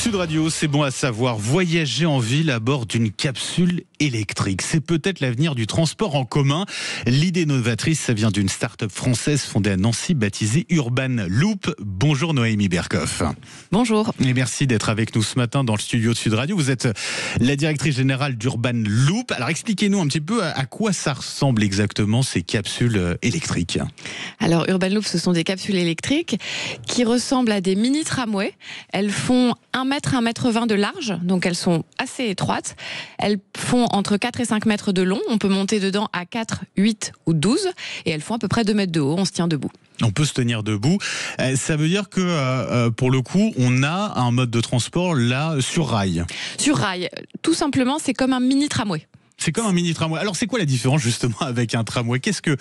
Sud Radio, c'est bon à savoir, voyager en ville à bord d'une capsule électrique. C'est peut-être l'avenir du transport en commun. L'idée novatrice, ça vient d'une start-up française fondée à Nancy, baptisée Urban Loop. Bonjour Noémie Berkoff. Bonjour. Et merci d'être avec nous ce matin dans le studio de Sud Radio. Vous êtes la directrice générale d'Urban Loop. Alors expliquez-nous un petit peu à quoi ça ressemble exactement ces capsules électriques. Alors Urban Loop, ce sont des capsules électriques qui ressemblent à des mini tramways. Elles font 1 mètre, 1,20 m de large, donc elles sont assez étroites. Elles font entre 4 et 5 mètres de long. On peut monter dedans à 4, 8 ou 12. Et elles font à peu près 2 mètres de haut. On se tient debout. On peut se tenir debout. Ça veut dire que, pour le coup, on a un mode de transport là sur rail. Sur rail, tout simplement, c'est comme un mini tramway. C'est comme un mini tramway. Alors c'est quoi la différence justement avec un tramway ? Qu'est-ce que,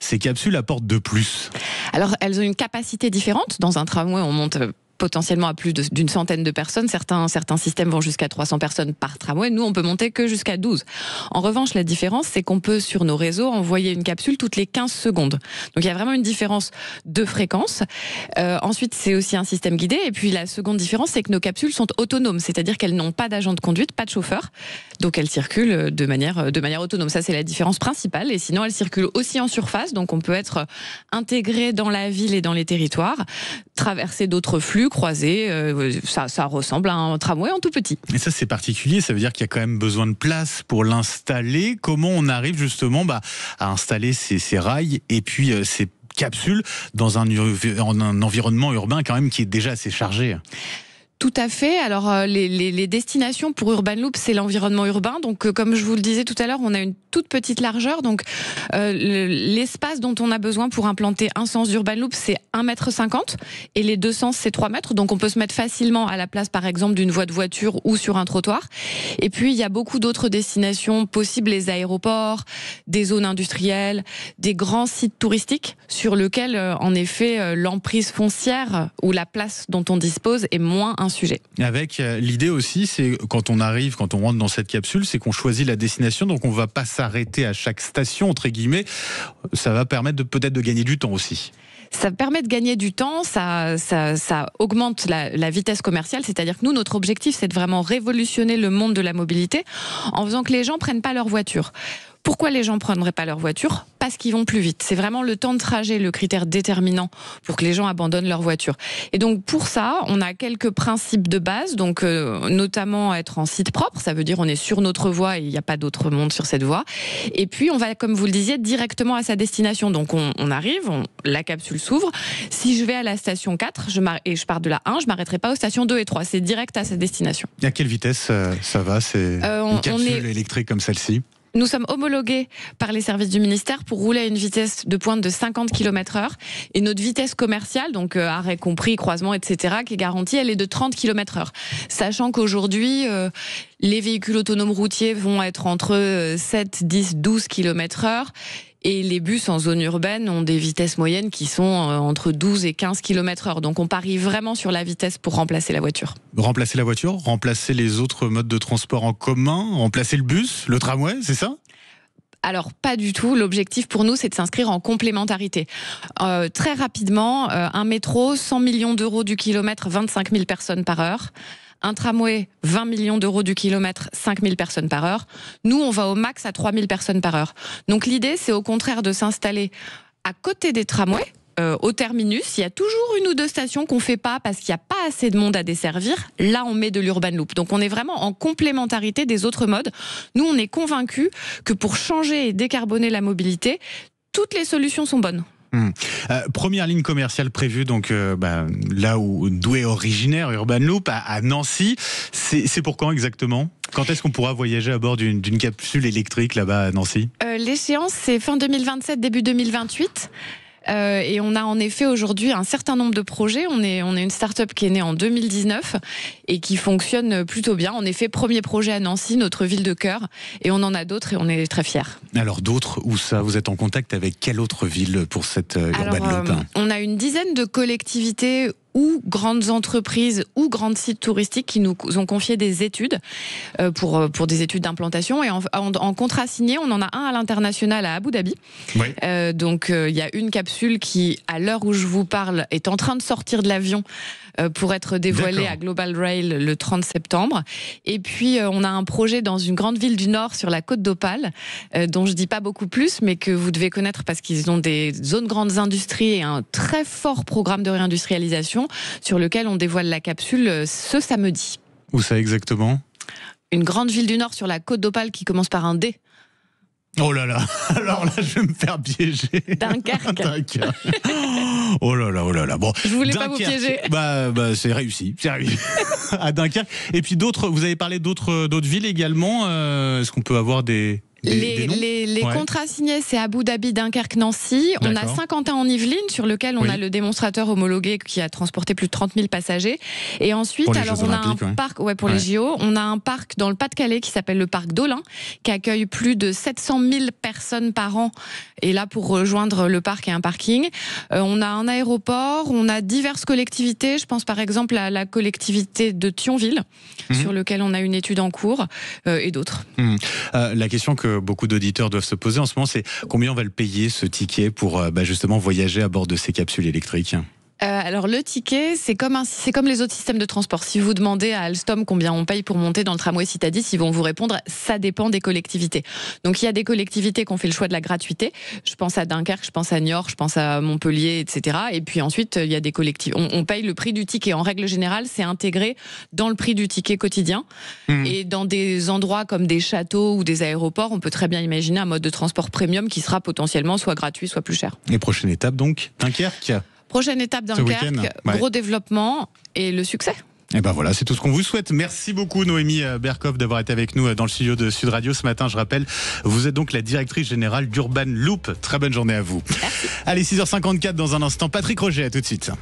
ces capsules apportent de plus ? Alors elles ont une capacité différente. Dans un tramway, on monte potentiellement à plus d'une centaine de personnes. Certains systèmes vont jusqu'à 300 personnes par tramway. Nous, on peut monter que jusqu'à 12. En revanche, la différence, c'est qu'on peut, sur nos réseaux, envoyer une capsule toutes les 15 secondes. Donc, il y a vraiment une différence de fréquence. Ensuite, c'est aussi un système guidé. Et puis, la seconde différence, c'est que nos capsules sont autonomes. C'est-à-dire qu'elles n'ont pas d'agent de conduite, pas de chauffeur. Donc, elles circulent de manière autonome. Ça, c'est la différence principale. Et sinon, elles circulent aussi en surface. Donc, on peut être intégré dans la ville et dans les territoires, traverser d'autres flux, croisés, ça ressemble à un tramway en tout petit. Et ça, c'est particulier, ça veut dire qu'il y a quand même besoin de place pour l'installer. Comment on arrive justement à installer ces rails et puis ces capsules dans un environnement urbain quand même qui est déjà assez chargé ? Tout à fait. Alors, les destinations pour Urban Loop, c'est l'environnement urbain. Donc, comme je vous le disais tout à l'heure, on a une toute petite largeur. Donc, l'espace dont on a besoin pour implanter un sens d'Urban Loop, c'est 1,50 m. Et les deux sens, c'est 3 mètres. Donc, on peut se mettre facilement à la place, par exemple, d'une voie de voiture ou sur un trottoir. Et puis, il y a beaucoup d'autres destinations possibles, les aéroports, des zones industrielles, des grands sites touristiques sur lesquels, en effet, l'emprise foncière ou la place dont on dispose est moins un sujet. Avec l'idée aussi, c'est quand on rentre dans cette capsule, c'est qu'on choisit la destination, donc on va pas s'arrêter à chaque station, entre guillemets. Ça va permettre peut-être de gagner du temps aussi. Ça permet de gagner du temps, ça augmente la vitesse commerciale, c'est-à-dire que nous, notre objectif, c'est de vraiment révolutionner le monde de la mobilité en faisant que les gens prennent pas leur voiture. Pourquoi les gens ne prendraient pas leur voiture ? Parce qu'ils vont plus vite. C'est vraiment le temps de trajet, le critère déterminant pour que les gens abandonnent leur voiture. Et donc pour ça, on a quelques principes de base, donc notamment être en site propre, ça veut dire on est sur notre voie et il n'y a pas d'autre monde sur cette voie. Et puis on va, comme vous le disiez, directement à sa destination. Donc on arrive, la capsule s'ouvre. Si je vais à la station 4 et je pars de la 1, je ne m'arrêterai pas aux stations 2 et 3. C'est direct à sa destination. À quelle vitesse ça va ? C'est une capsule électrique comme celle-ci ? Nous sommes homologués par les services du ministère pour rouler à une vitesse de pointe de 50 km/h. Et notre vitesse commerciale, donc arrêt compris, croisement, etc., qui est garantie, elle est de 30 km/h. Sachant qu'aujourd'hui, les véhicules autonomes routiers vont être entre 7, 10, 12 km/h. Et les bus en zone urbaine ont des vitesses moyennes qui sont entre 12 et 15 km/h. Donc on parie vraiment sur la vitesse pour remplacer la voiture. Remplacer la voiture, remplacer les autres modes de transport en commun, remplacer le bus, le tramway, c'est ça ? Alors, pas du tout. L'objectif pour nous, c'est de s'inscrire en complémentarité. Très rapidement, un métro, 100 millions d'euros du kilomètre, 25 000 personnes par heure. Un tramway, 20 millions d'euros du kilomètre, 5 000 personnes par heure. Nous, on va au max à 3 000 personnes par heure. Donc l'idée, c'est au contraire de s'installer à côté des tramways, au terminus. Il y a toujours 1 ou 2 stations qu'on ne fait pas parce qu'il n'y a pas assez de monde à desservir. Là, on met de l'Urban Loop. Donc on est vraiment en complémentarité des autres modes. Nous, on est convaincus que pour changer et décarboner la mobilité, toutes les solutions sont bonnes. Première ligne commerciale prévue donc là d'où est originaire Urban Loop à Nancy. C'est pour quand exactement ? Quand est-ce qu'on pourra voyager à bord d'une capsule électrique là-bas à Nancy ? L'échéance, c'est fin 2027, début 2028. Et on a en effet aujourd'hui un certain nombre de projets. On est une start-up qui est née en 2019 et qui fonctionne plutôt bien. En effet, premier projet à Nancy, notre ville de cœur. Et on en a d'autres et on est très fiers. Alors d'autres, où ça ? Vous êtes en contact avec quelle autre ville pour cette Urban Loop ? On a une dizaine de collectivités ou grandes entreprises ou grands sites touristiques qui nous ont confié des études pour des études d'implantation. Et en contrat signé, on en a un à l'international à Abu Dhabi. Oui. Donc il y a une capsule qui, à l'heure où je vous parle, est en train de sortir de l'avion pour être dévoilé D'accord. à Global Rail le 30 septembre. Et puis, on a un projet dans une grande ville du Nord sur la côte d'Opale, dont je dis pas beaucoup plus, mais que vous devez connaître parce qu'ils ont des zones grandes industries et un très fort programme de réindustrialisation sur lequel on dévoile la capsule ce samedi. Où ça exactement? Une grande ville du Nord sur la côte d'Opale qui commence par un D. Oh là là, alors là je vais me faire piéger. Dunkerque. Dunkerque. Oh là là, oh là là. Bon, Je voulais pas vous piéger. Bah c'est réussi, à Dunkerque. Et puis d'autres, vous avez parlé d'autres villes également. Est-ce qu'on peut avoir des noms? Les Ouais. contrats signés, c'est Abu Dhabi, Dunkerque, Nancy. On a D'accord. Saint-Quentin en Yvelines, sur lequel on Oui. a le démonstrateur homologué qui a transporté plus de 30 000 passagers. Et ensuite, Pour les alors Jeux on a un Olympiques, ouais. parc, pour Ouais. les JO, on a un parc dans le Pas-de-Calais qui s'appelle le parc d'Olin, qui accueille plus de 700 000 personnes par an. Et là, pour rejoindre le parc et un parking, on a un aéroport, on a diverses collectivités. Je pense par exemple à la collectivité de Thionville, sur lequel on a une étude en cours, et d'autres. La question que beaucoup d'auditeurs doivent se poser en ce moment, c'est combien on va le payer ce ticket pour justement voyager à bord de ces capsules électriques? Alors le ticket, c'est comme les autres systèmes de transport. Si vous demandez à Alstom combien on paye pour monter dans le tramway Citadis, ils vont vous répondre ça dépend des collectivités. Donc il y a des collectivités qui ont fait le choix de la gratuité. Je pense à Dunkerque, je pense à Niort, je pense à Montpellier, etc. Et puis ensuite il y a des collectivités. On paye le prix du ticket. En règle générale, c'est intégré dans le prix du ticket quotidien. Et dans des endroits comme des châteaux ou des aéroports, on peut très bien imaginer un mode de transport premium qui sera potentiellement soit gratuit, soit plus cher. Et prochaine étape donc, Dunkerque. Prochaine étape Ce week-end, Dunkerque, ouais. gros développement et le succès. Et ben voilà, c'est tout ce qu'on vous souhaite. Merci beaucoup Noémie Berkoff d'avoir été avec nous dans le studio de Sud Radio ce matin. Je rappelle, vous êtes donc la directrice générale d'Urban Loop. Très bonne journée à vous. Merci. Allez, 6h54 dans un instant. Patrick Roger, à tout de suite.